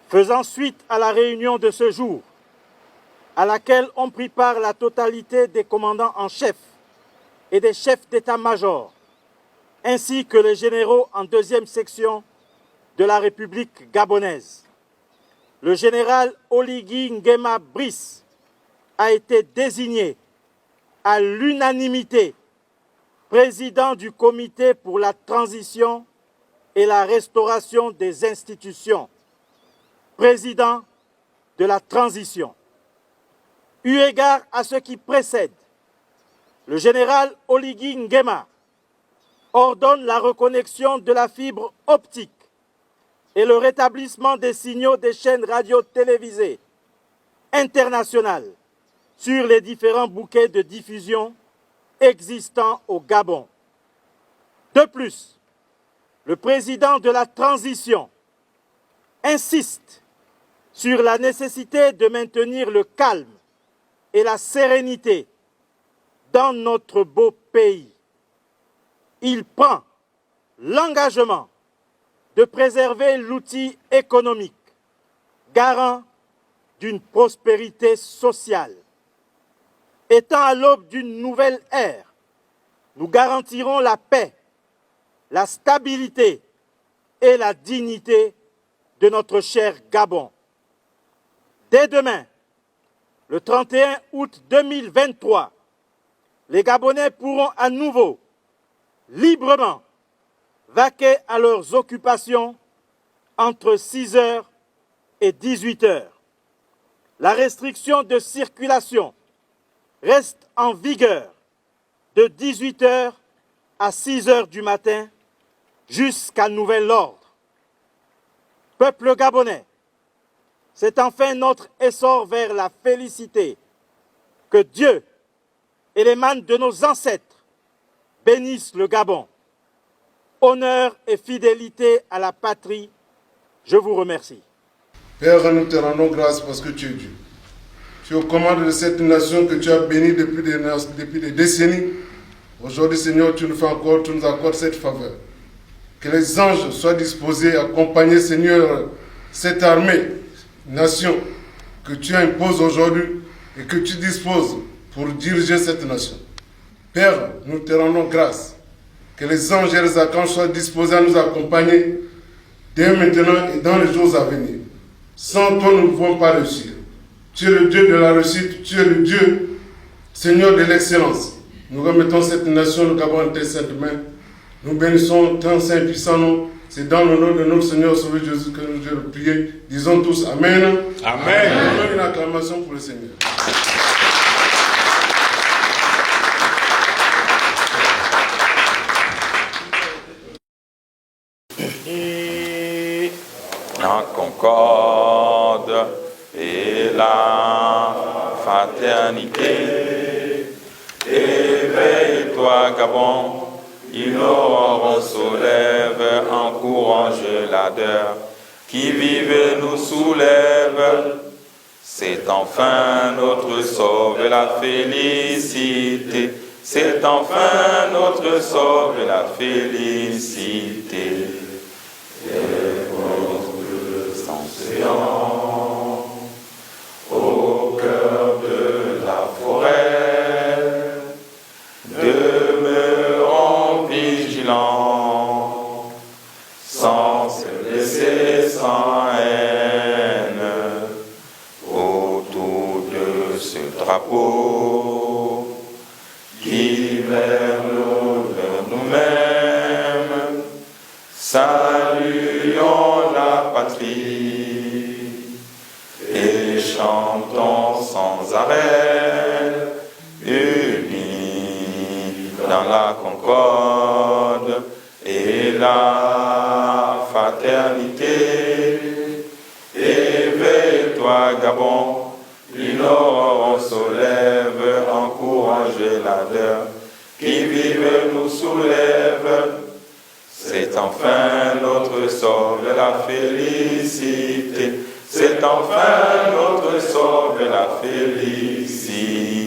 Faisant suite à la réunion de ce jour, à laquelle ont pris part la totalité des commandants en chef et des chefs d'état-major, ainsi que les généraux en deuxième section de la République gabonaise. Le général Oligui Nguema Brice a été désigné à l'unanimité président du comité pour la transition et la restauration des institutions, président de la transition. Eu égard à ce qui précède, le général Oligui Nguema ordonne la reconnexion de la fibre optique et le rétablissement des signaux des chaînes radio-télévisées internationales sur les différents bouquets de diffusion existants au Gabon. De plus, le président de la transition insiste sur la nécessité de maintenir le calme et la sérénité dans notre beau pays. Il prend l'engagement de préserver l'outil économique, garant d'une prospérité sociale. Étant à l'aube d'une nouvelle ère, nous garantirons la paix, la stabilité et la dignité de notre cher Gabon. Dès demain, le 31 août 2023, les Gabonais pourront à nouveau, librement, vaquer à leurs occupations entre 6h et 18h. La restriction de circulation reste en vigueur de 18h à 6h du matin jusqu'à nouvel ordre. Peuple gabonais, c'est enfin notre essor vers la félicité. Que Dieu et les mânes de nos ancêtres bénissent le Gabon. Honneur et fidélité à la patrie, je vous remercie. Père, nous te rendons grâce parce que tu es Dieu. Tu es aux commandes de cette nation que tu as bénie depuis des décennies. Aujourd'hui, Seigneur, tu nous accordes cette faveur. Que les anges soient disposés à accompagner, Seigneur, cette armée, nation que tu imposes aujourd'hui et que tu disposes pour diriger cette nation. Père, nous te rendons grâce. Que les anges et les archanges soient disposés à nous accompagner dès maintenant et dans les jours à venir. Sans toi, nous ne pouvons pas réussir. Tu es le Dieu de la réussite, tu es le Dieu, Seigneur de l'excellence. Nous remettons cette nation, le Gabon, en tes saintes mains. Nous bénissons ton saint et puissant nom. C'est dans le nom de notre Seigneur Sauveur Jésus que nous devons prier. Disons tous Amen. Amen. Amen. Une acclamation pour le Seigneur. Et la concorde et la fraternité. Éveille-toi, Gabon. Il auront soulève, encourage l'ardeur, qui vive nous soulève. C'est enfin notre sort et la félicité. C'est enfin notre sort et la félicité. Et notre ascension au cœur de la forêt, demeurons vigilants, sans se laisser sans haine, autour de ce drapeau qui vers nous-mêmes saluons la patrie et chantons sans arrêt, unis dans la concorde et la fraternité. Éveille-toi, Gabon, il auront soulève, encourage l'ardeur, qui vive nous soulève. C'est enfin notre sort de la félicité. C'est enfin notre sort de la félicité.